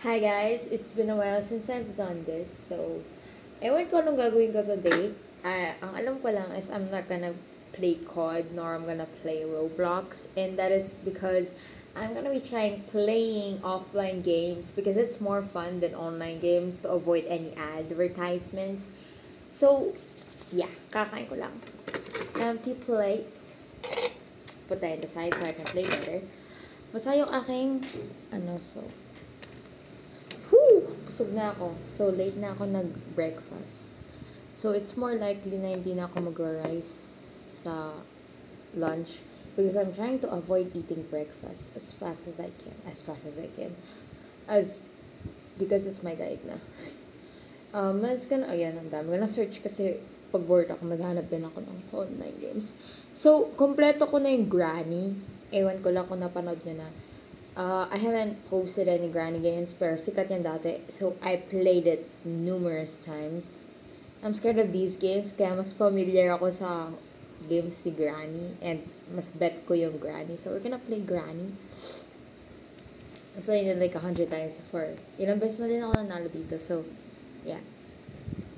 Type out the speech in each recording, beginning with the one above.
Hi guys, it's been a while since I've done this. So, ewan ko anong gagawin ko today. Ang alam ko lang is I'm not gonna play COD nor I'm gonna play Roblox. And that is because I'm gonna be trying playing offline games because it's more fun than online games to avoid any advertisements. So, yeah, kakain ko lang. Empty plates. Put that in the side so I can play better. Basta yung aking, so, busog na ako. So, late na ako nag-breakfast. So, it's more likely na hindi na ako mag-rise sa lunch because I'm trying to avoid eating breakfast as fast as I can. Because it's my diet na. I'm gonna search kasi pag bored ako, maghanap din ako ng online games. So, kompleto ko na yung Granny. Ewan ko lang kung napanood nyo na. I haven't posted any Granny games, pero sikat yan dati. So, I played it numerous times. I'm scared of these games, kaya mas familiar ako sa games ni Granny. And mas bet ko yung Granny. So, we're gonna play Granny. I played it like 100 times before. Ilang beses na din ako nanalo dito. So, yeah.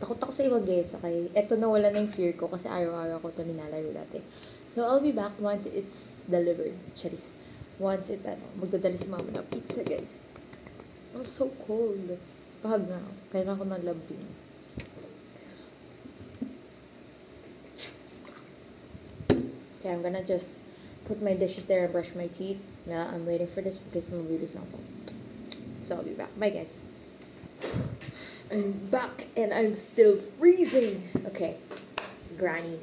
Takot ako sa ibang games, okay? Eto na wala na yung fear ko kasi araw-araw ko ito nilalaro dati. So, I'll be back once it's delivered. Charis. Once it's, magdadala si mama ng pizza, guys. I'm so cold. Bahag na ako. Kailangan ko ng lambing. Okay, I'm gonna just put my dishes there and brush my teeth. Now, I'm waiting for this because my mood is not full. So, I'll be back. Bye, guys. I'm back and I'm still freezing. Okay. Granny.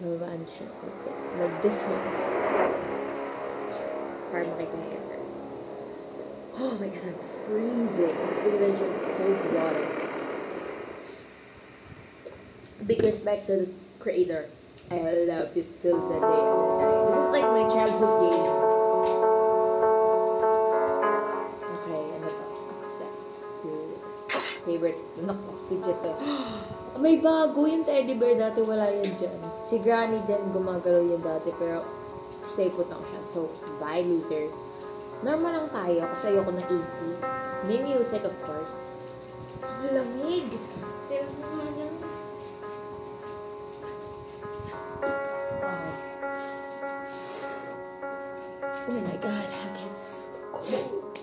Babaan siya ko. Like this one. Para makita yung entrance. Oh my god, I'm freezing. It's because I drink cold water. Big respect to the creator. I love you till the day I die. This is like my childhood game. Okay, ano ba? Accept. Favorite. Naku, fidget to. May bago yung teddy bear dati. Wala yan dyan. Si Granny din gumagalaw yan dati. Pero stay put lang siya. So, bye, loser. Normal lang tayo kasi ayoko ng AC. May music, of course. Ang lamig! Tingnan mo nga lang. Oh my god, how gets cold.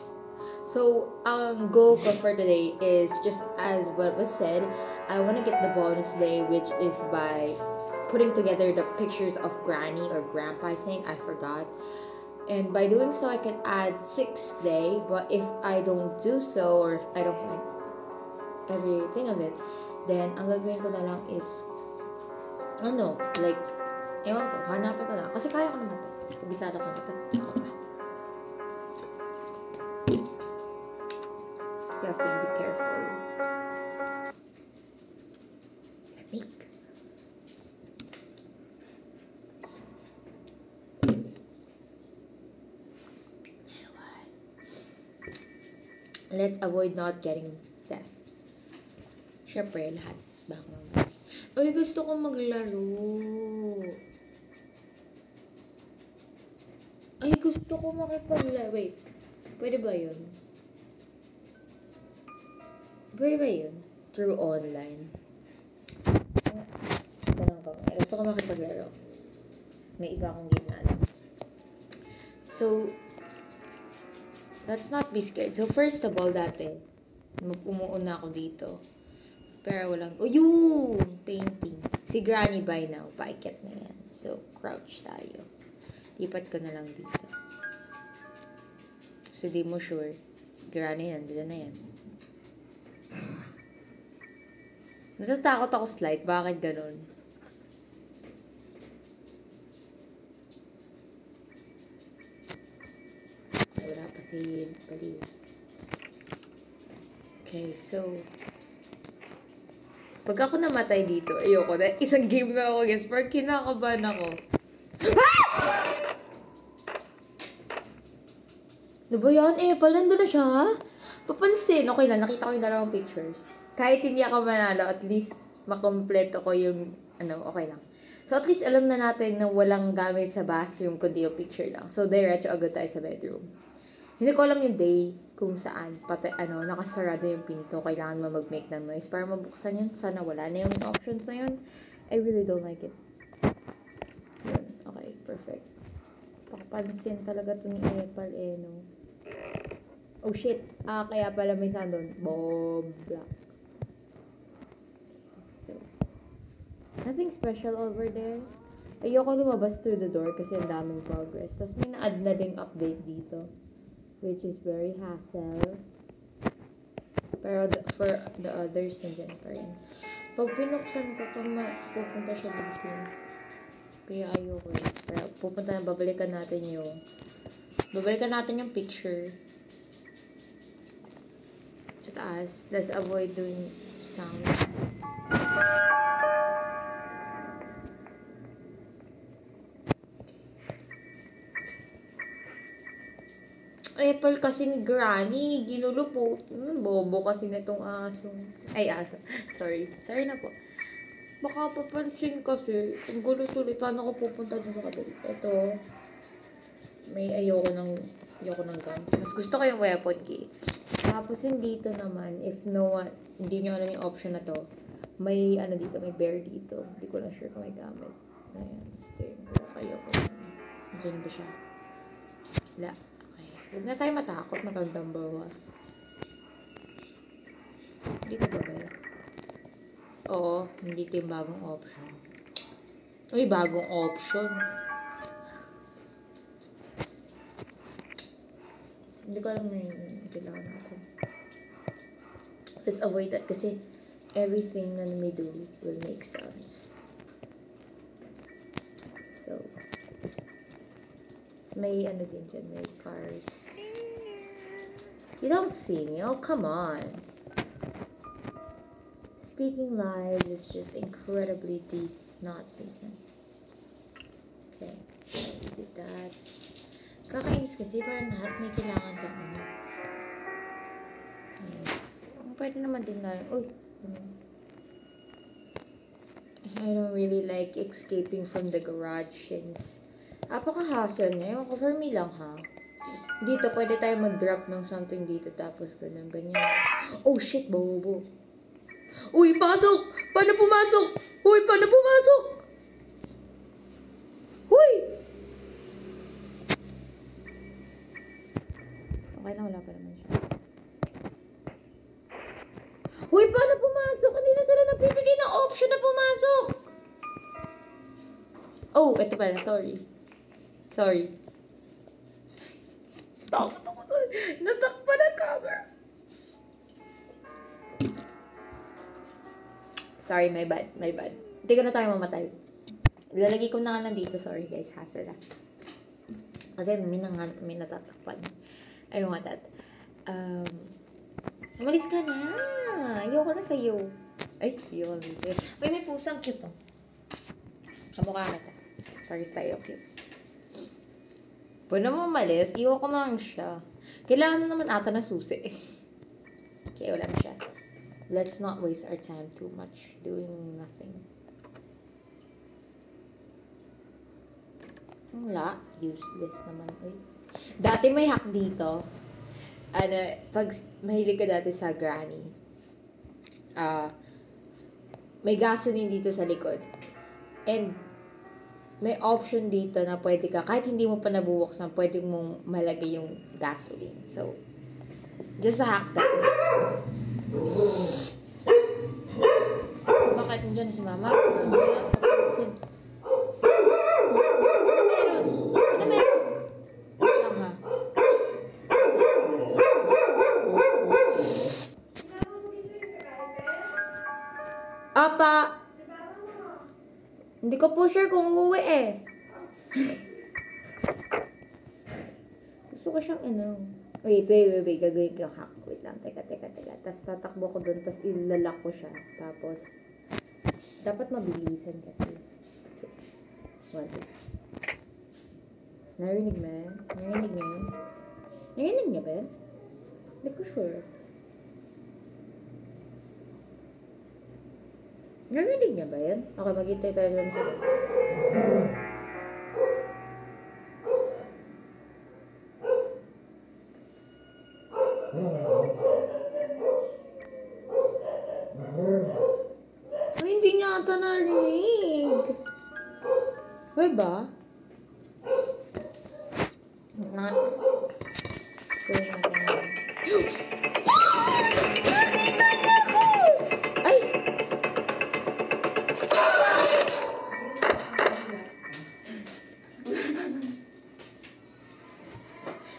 So, ang goal ko for today is just as what was said, I want to get the bonus day, which is by putting together the pictures of Granny or Grandpa, I think. I forgot. And by doing so, I can add 6th day. But if I don't do so, or if I don't find everything of it, then ang gagawin ko na lang is, ewan ko, hanapin ko na. Kasi kaya ko naman ito. Kabisado ko na ito. Ako pa. You have to be careful. Lamig. Let's avoid not getting death. Siyempre, lahat. Baka naman. Uy, gusto kong maglaro. Ay, gusto ko makipaglaro. Wait. Pwede ba yun? Pwede ba yun? Through online. Tanong ko. Gusto ko makipaglaro. May iba akong game na alam. So, let's not be scared. So, first of all, dati, umuuna ako dito. Pero walang, painting. Si Granny by now, paiket na yan. So, crouch tayo. Lipat ko na lang dito. So, di mo sure. Si Granny, nandito na yan. Natatakot ako slide. Bakit ganun? Wala pa si Pali. Okay, so pag ako namatay dito, ayoko na. Isang game na ako, guys. Pero kinakabahan ako. Ano ba yan? Nandun na siya. Papansin. Okay lang, nakita ko yung dalawang pictures. Kahit hindi ako manalo, at least makompleto ko yung, okay lang. So, at least alam na natin na walang gamit sa bathroom, kundi yung picture lang. So, diretso agad tayo sa bedroom. Hindi ko alam yung day. kung saan pati nakasarado yung pinto, kailangan mo mag-make ng noise para mabuksan yun. Sana wala na yung options na yun. I really don't like it. Yun, okay, perfect. Pakapansin talaga to ni Epal no. Oh shit, kaya pala may sound doon. Bob Black. So, nothing special over there. Ayoko lumabas through the door kasi ang daming progress. Tapos may na-add na ding update dito, which is very hassle. Pero for the others, nandiyan pa rin. Pag pinuksan ko, pupunta siya dito. Kaya ayoko eh. Pero babalikan natin yung picture. Sa taas. Let's avoid doing sound. Apple kasi ni Granny, ginulo po. Bobo kasi na itong aso. Ay, aso. Sorry. Sorry na po. Baka papansin kasi, ang gulo tuloy, paano ko pupunta dun sa kabila? Ito, ayoko ng gun. Mas gusto ko yung weapon key. Tapos yung dito naman, if no one, hindi nyo alam yung option na to, may dito, may bear dito. Hindi ko na sure kung may gamit. Ayan, steering wheel. Ayoko. Diyan ba siya? Wala. Huwag na tayo matakot, matandang bawa. Dito ba ba? Oo, hindi ito yung bagong option. Uy, bagong option. Hindi ko alam yung kailangan natin. Let's avoid that kasi everything na may do will make sense. So, may din dyan, may cars. You don't see me. Oh, come on. Speaking lies is just incredibly not decent. Okay. I did that. Kakainis kasi parang lahat may kailangan ka Okay. Pwede naman din na. Uy. I don't really like escaping from the garage since apaka-hassle niya. Ewan ko, for me lang ha. Dito, pwede tayo mag-drop ng something dito tapos ganyan. Oh shit, bobo. Uy, pasok! Paano pumasok? Uy, paano pumasok? Uy! Okay na, wala pa naman siya. Uy, paano pumasok? Hindi na sila nagbibigay ng option na pumasok. Oh, ito pala, sorry. Takot ako doon. Natakpan ang camera. Sorry, my bad. Hindi ko na tayo mamatay. Lalagay ko na nga nandito. Sorry guys, hassle na. Kasi may natatakpan. I don't want that. Umalis ka na. Ayoko na sa'yo. Ay, ayoko na sa'yo. Uy, may pusang cute oh. Kamukha kita. Paris tayo, cute. Pwede mo umalis, iwan ko na lang siya. Kailangan naman ata na susi. Okay, wala na siya. Let's not waste our time too much doing nothing. Wala. Useless naman. Uy. Dati may hack dito. Pag mahilig ka dati sa Granny, may gasoline dito sa likod. And may option dito na pwede ka, kahit hindi mo pa nabubuksan, pwede mong malagay yung gasoline. So, just a hack that. Bakit nandiyan na si mama? Ano meron? Tama. Apa? Hindi ko po sure kung uuwi eh. Gusto ko siyang Wait. Gagawin ko yung hack. Wait lang. Teka. Tapos tatakbo ko dun. Tapos ilalak ko siya. Tapos, dapat mabilisan kasi. Okay. Narinig mo? Narinig niya ba? Hindi ko sure. Narinig niya ba yan? Okay, maghintay tayo lang sa... Ay, hindi niya ata narinig. Hoy ba? Na... Gawin natin na. Nakita niya ako! Ay!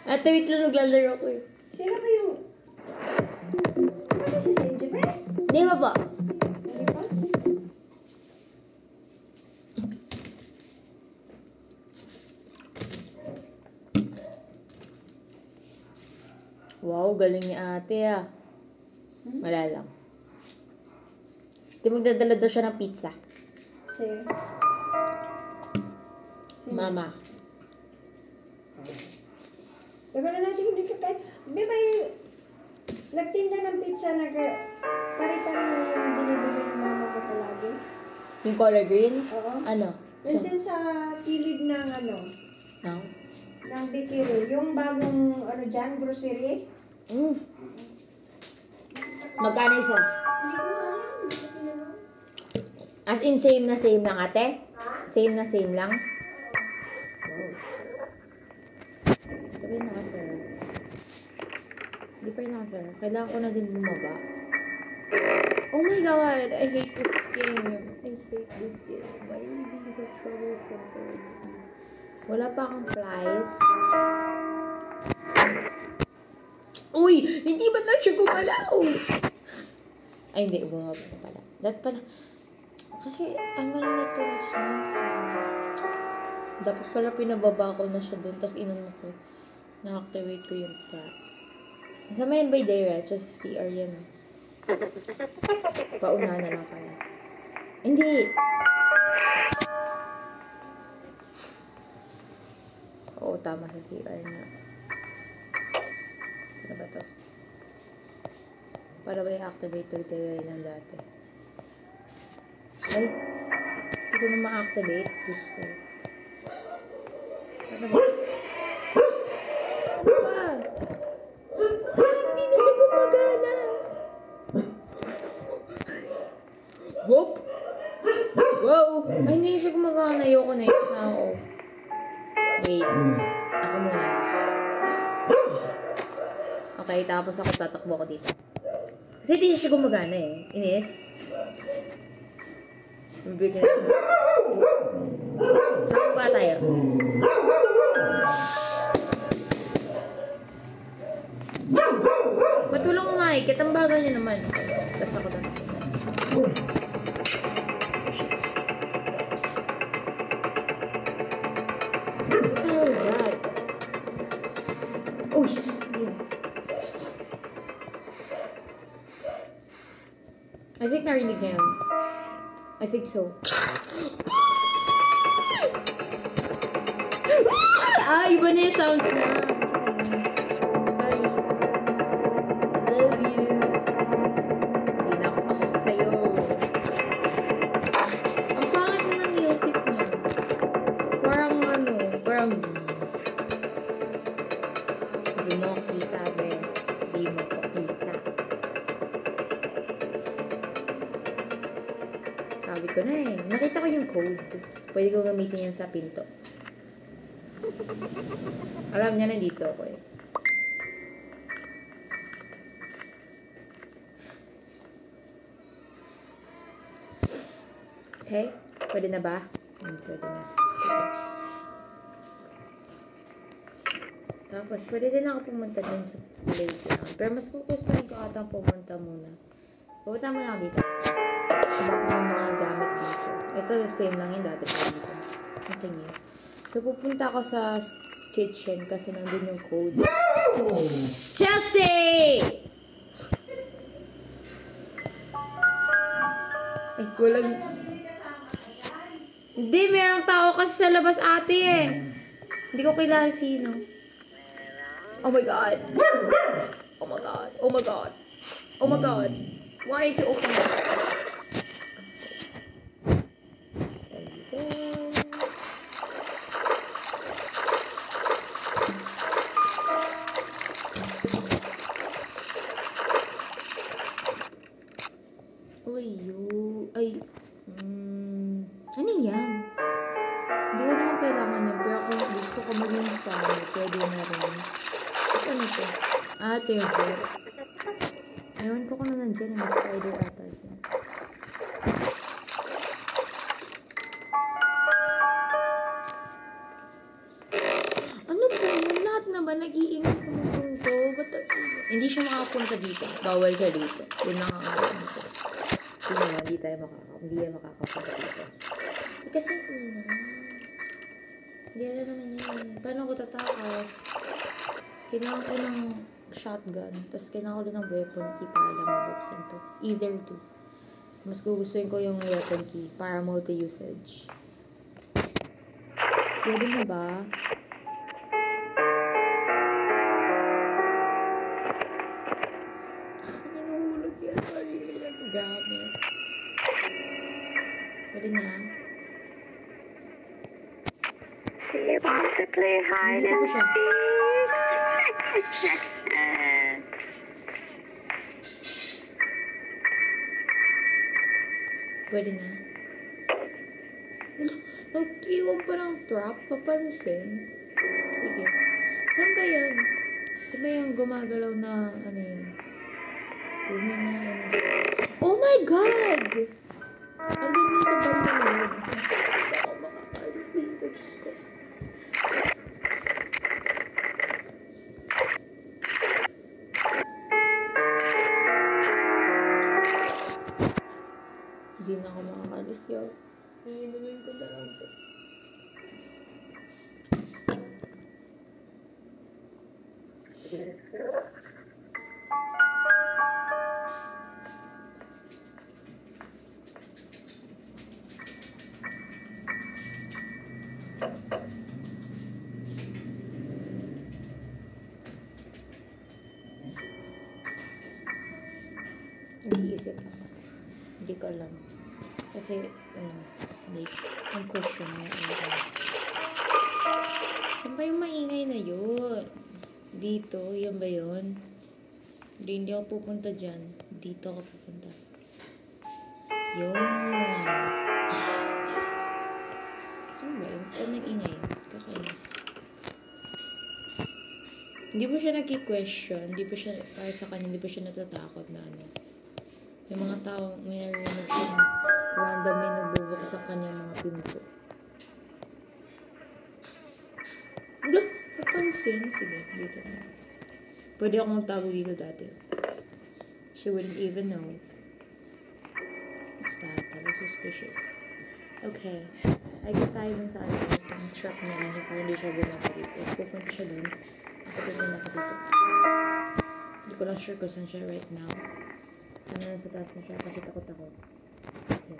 Ate, wait lang, naglalaro ko eh. Sino ba yung... Ano si Cindy ba? Di ba ba? Hindi ba? Wow, galing ni ate ah. Wala lang. Di magdadala daw siya ng pizza. Si... Mama. Diba na natin hindi ka tayo... Di ba yung... Nagtinda ng pizza, paritan na yung binibili ng mama ko palagi? Yung color green? Oo. Ano? Nandiyan sa kilid ng ano, No? ng bakery. Yung bagong ano dyan, grocery. Mm. Magkano isa? Hindi ko alam. Hindi ko tinanong. As in, same na same lang, ate? Same na same lang? Wow. Sabi na ka, sir. Hindi pa rin ako, sir. Kailangan ko na din bumaba. Oh my god! I hate this game. I hate this game. Why are you being so troublesome towards me? Wala pa akong flies. Uy! Hindi ba lang siya gumalaw? Ay, hindi. Bumaba na pala. That pala. Kasi, I'm gonna make too much noise. Dapat pala pinababa ko na siya dun. Tapos inano ko. Na-activate ko yung tap. Sa mayan by diretso sa CR yan. Paunahan na lang pala. Hindi. Oo, tama sa CR na. Ano ba to? Para ba i-activate ulit kayo ng dati? Ay, hindi ko na ma-activate. Diyos ko. Ano ba? Ah! Hindi na siya gumagana. Whoop! Wow! Ay, hindi na siya gumagana. Ayoko na yun na ako. Wait. Ako muna. Okay, tapos ako tatakbo ko dito. Kasi hindi na siya gumagana eh. Inis? Mabigyan na siya. Saan ba tayo? Matulong umayikit. Ang bagal niya naman. Okay. Tapos ako doon. What the hell is that? Oh, shit. Yun. I think narinig na yun. I think so. Ah, iba na yung sound na. Sorry. I love you. Hindi na ako takot sa'yo. Ang pangit na ng music mo. Parang ano, parang zzz. Hindi mo kita, be. Hindi mo ko kita. Sabi ko na eh. Nakita ko yung code. Pwede ko gamitin yan sa pinto. Alam niya, nandito ako eh. Okay? Pwede na ba? Pwede na. Sige. Tapos, pwede din ako pumunta din sa playground. Pero mas gugustuhin ko atang pumunta muna. Pumunta muna ako dito. Baka may mga gamit dito. Ito, same lang yun dati pa dito. Kasi niyo. So, pupunta ako sa kitchen kasi nandun yung code. Chelsea! Ay, walang... Hindi, mayroong tao kasi sa labas ate eh. Hindi ko kilala sino. Oh my God. Oh my God. Oh my God. Oh my God. Why did you open it? Teamwork. Ewan ko kung nandiyan. May spider ata siya. Ano po? Lahat naman nag-iingat sa mundong to. Ba't hindi siya makapunta dito? Bawal siya dito. Yun lang ang alam ko. Hindi naman, hindi tayo makakapunta dito. Kasi hindi alam naman yun. Paano ko tatakas? Kailangan ko ng shotgun. Tapos kailangan ko din ng weapon key para lang mabuksan to. Either two. Mas gugustuhin ko yung weapon key para multi-usage. Pwede na ba? Hinuhulog yan. Hindi lang gamit. Pwede na. Do you want to play hide and seek? Pwede na. Nag-iwan pa ng trap. Papansin. Sige. Saan ba yan? Saan ba yung gumagalaw na ano yun? Tingnan na yun. Oh my God! Andun mo sa bandang yun. Ako makakalis dito. Diyos ko. Hindi na ako makakalis yun. Iinumin ko na lang to. Nag-iisip ako. Hindi ko alam. Kasi, like, ang question mo. Saan ba yung maingay na yun? Dito, yan ba yun? Hindi ako pupunta dyan. Dito ako pupunta. Yun. Saan ba yun? Saan nag-ingay? Kakainis. Hindi po siya nagki-question. Hindi po siya, para sa kanya, hindi po siya natatakot na ano. May mga tao, may narinig siya randomly nagbubukas sa kanya mga pinto. Hindi, papansin. Sige, dito na. Pwede ako magtago dito dati. She wouldn't even know. What's that? That was suspicious. Okay. I get tayo dun sa ano, yung trap na ano, para hindi siya bumaba dito. Tapos pupunta siya dun. Ako din ako dito. Hindi ko lang sure kung saan siya right now. Sana nasa taas na siya kasi takot ako. Okay.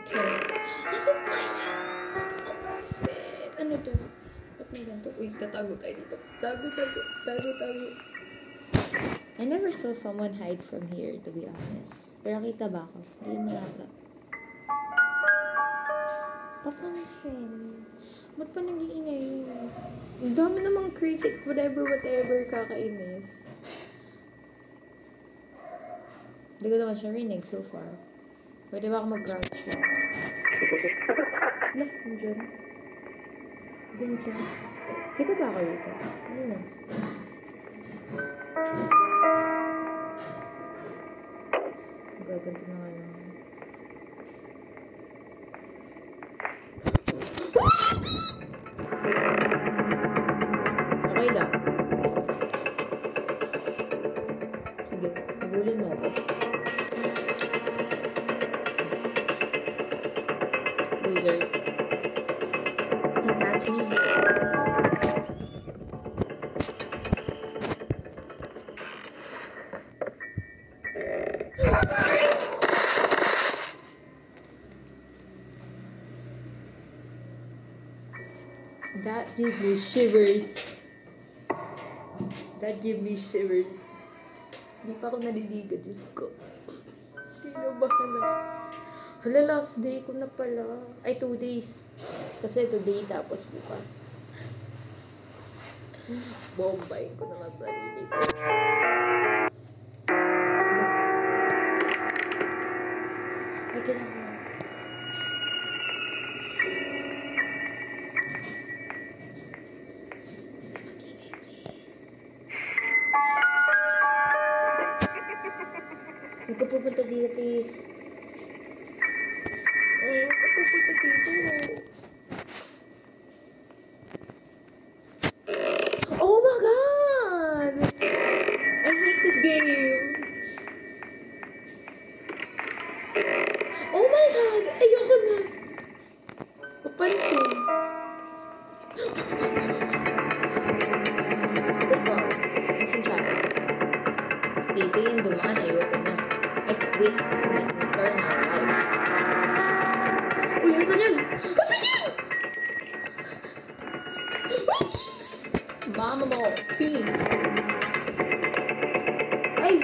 Okay. Ano ba yan? Kapansin. Ano to? Ba't may ganito? Uy, tatago tayo dito. Tago. I never saw someone hide from here, to be honest. Pero kita ba ako? Hindi mo yata. Papansin. Ba't pa nag-iingay? Ang dami namang critic, whatever, kakainis. Hindi ko naman siya rinig so far. Pwede ba ako mag-crouch lang? Look, nandiyan. Diyan siya. Kita ba ako dito? Ano na? Gaganto na nga lang. Okay lang. Sige, habulin mo ako. Loser. Can't catch me. That gave me shivers. Hindi pa ako naliligo, Diyos ko. Kinabahan na. Hala, last day ko na pala. Ay, 2 days. Kasi today, tapos bukas. Bombayin ko naman sarili ko. Ay, kailangan. ka pupunta dito, please. Huwag ka pupunta dito. Oh my God! I hate this game. Oh my God! Ayoko na. Papansin. Diba? Nasaan siya? Dito yung dumaan. Ayoko na. I quit. Turn out life. Uy, nasaan yun? Nasaan yun? Mama mo. Pink. Ay!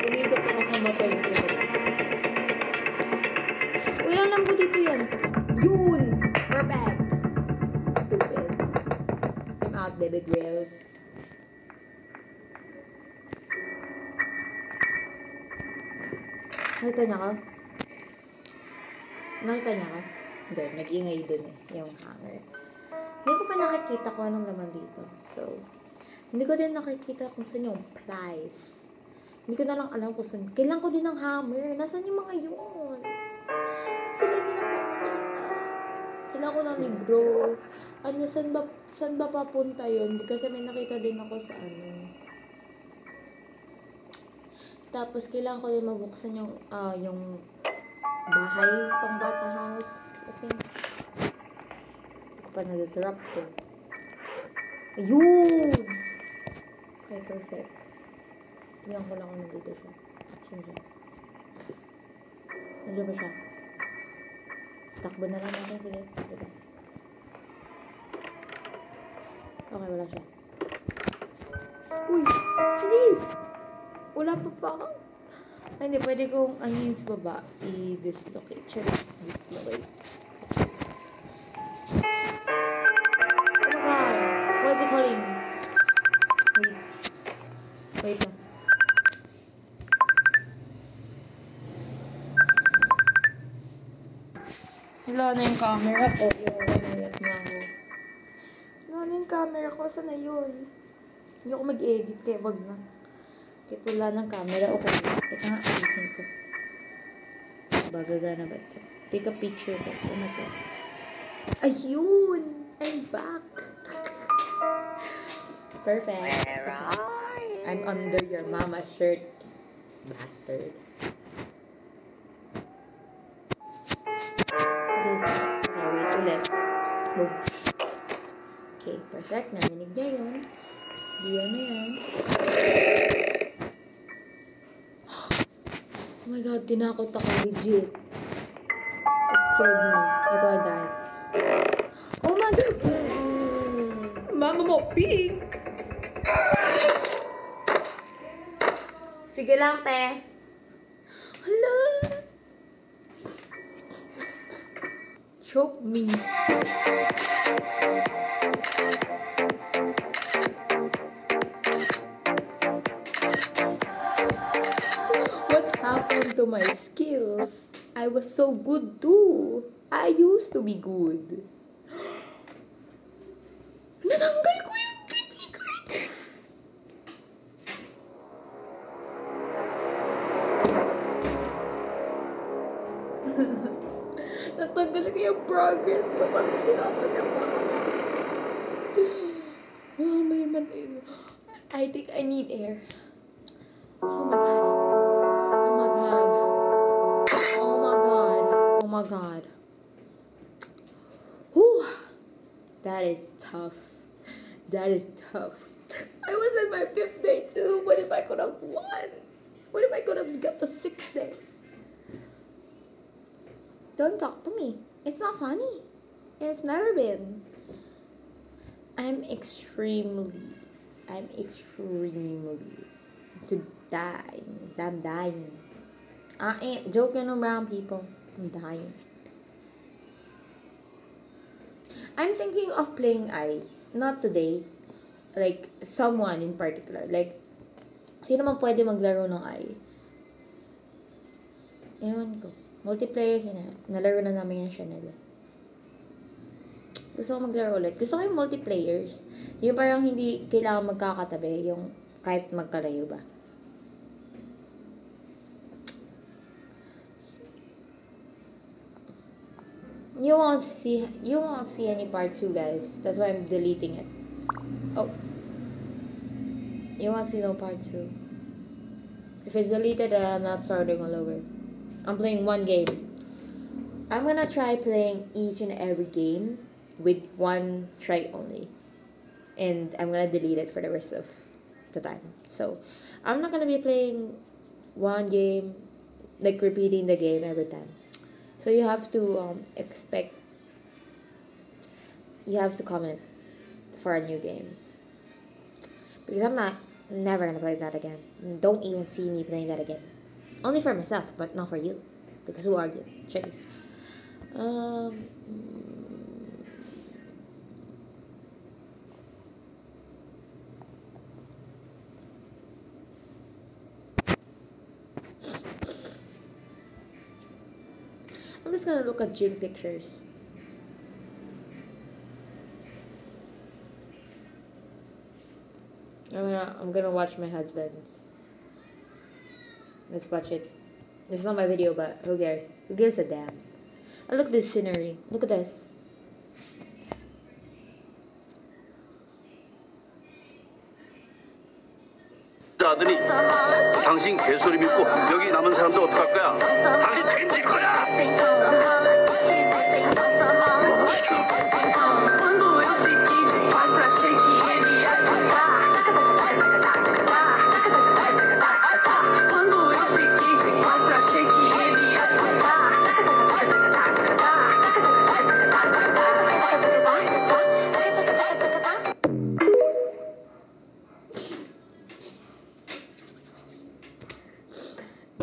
Tumikot ako sa mapel ko. Uy, alam ko dito yan. Yun! Perfect! Stupid. I'm out, baby grill. Nakita niya ka? Nakita niya ka? Hindi, nag-ingay dun eh. Yung hanger. Hindi ko pa nakikita kung anong laman dito. So, hindi ko din nakikita kung saan yung plies. Hindi ko na lang alam kung saan. Kailan ko din ng hammer. Nasaan yung mga yun? Sila din ako nakikita. Kailan ko ng libro. Ano, saan ba papunta yun? Kasi may nakita din ako sa ano. Tapos, kailangan ko din mabuksan yung bahay, pang bata house. I think. Ako pa na-drop ko. Ayun! Okay, perfect. Tingnan ko lang kung nandito siya. Saan siya? Nandiyan ba siya? Takbo na lang natin. Sige. Diba? Okay, wala siya. Uy! Please! Wala pa pa ako. Ay, hindi. Pwede kong ano yun sa baba. I-dislocate. Just dislocate. Oh my God! What is it calling? Wait. Wait lang. Wala na yung camera ko. Wala na ako. Wala na yung camera ko. Saan na yun? Hindi ako mag-edit kaya wag na. Kahit wala ng camera, okay. Teka nga, alisin ko. Bagagana ba ito? Take a picture ba ito? Ano to? Ayun! I'm back! Perfect. Where are you? I'm under your mama's shirt. Bastard. Okay, wait ulit. Move. Okay, perfect. Narinig niya yun. Diyan na yan. Oh my God, tinakot ako. Legit. It scared me. I thought I died. Oh my God! Mama mo, pink! Sige lang, te. Hala! Choke me. What happened to my skills? I was so good too. I used to be good. Natanggal ko yung secret. Natanggal ko yung progress ko kasi tinatanggal ko. Oh, may man. I think I need air. Oh my God. Oh my God. Oh my God. Oh my God. Whew. That is tough. That is tough. I was in my 5th day too. What if I could have won? What if I could have got the 6th day? Don't talk to me. It's not funny. It's never been. I'm extremely to die. I'm dying. I ain't joking around, people. I'm dying. I'm thinking of playing I. Not today. Like, someone in particular. Like, sino man pwede maglaro ng I? Ewan ko. Multiplayer sila. Nalaro na namin yung Chanel. Gusto ko maglaro ulit. Gusto ko yung multiplayers. Yung parang hindi kailangan magkakatabi. Yung kahit magkalayo ba. You won't see any part 2, guys. That's why I'm deleting it. Oh. You won't see no part 2. If it's deleted, then I'm not starting all over. I'm playing one game. I'm gonna try playing each and every game with one try only. And I'm gonna delete it for the rest of the time. So, I'm not gonna be playing one game, like repeating the game every time. So you have to you have to comment for a new game. Because I'm never gonna play that again. Don't even see me playing that again. Only for myself, but not for you. Because who are you? Chase. I'm just gonna look at Jing pictures. I'm gonna watch my husband's. Let's watch it. It's not my video, but who cares? Who gives a damn? Oh, look at this scenery. Look at this. 아들이 당신 개소리 믿고 여기 남은 사람도 어떡할 거야? 당신 책임질 거야!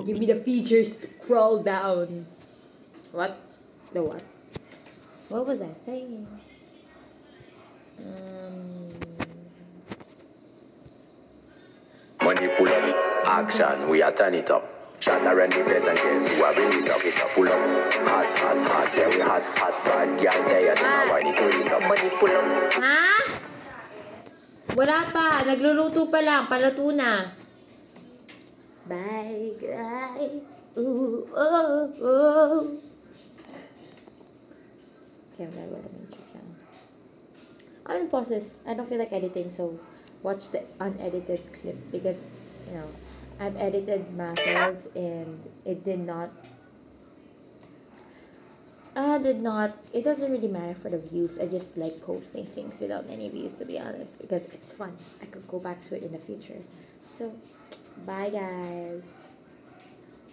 Give me the features to crawl down. What? The what? What was I saying? Money pull up, action, we are turn it up. Shot around the place and guess who are bring it up, pull up. Hot, hot, hot, yeah we hot, hot, bad girl there, then I need to it up. Money pull up. Ha? Wala pa. Nagluluto pa lang. Paluto na. Bye, guys. Ooh, oh, oh. Okay, I'm gonna go to my YouTube channel. I'm in process. I don't feel like editing, so watch the unedited clip because, you know, I've edited myself and it doesn't really matter for the views. I just like posting things without any views, to be honest, because it's fun. I could go back to it in the future. So, bye guys.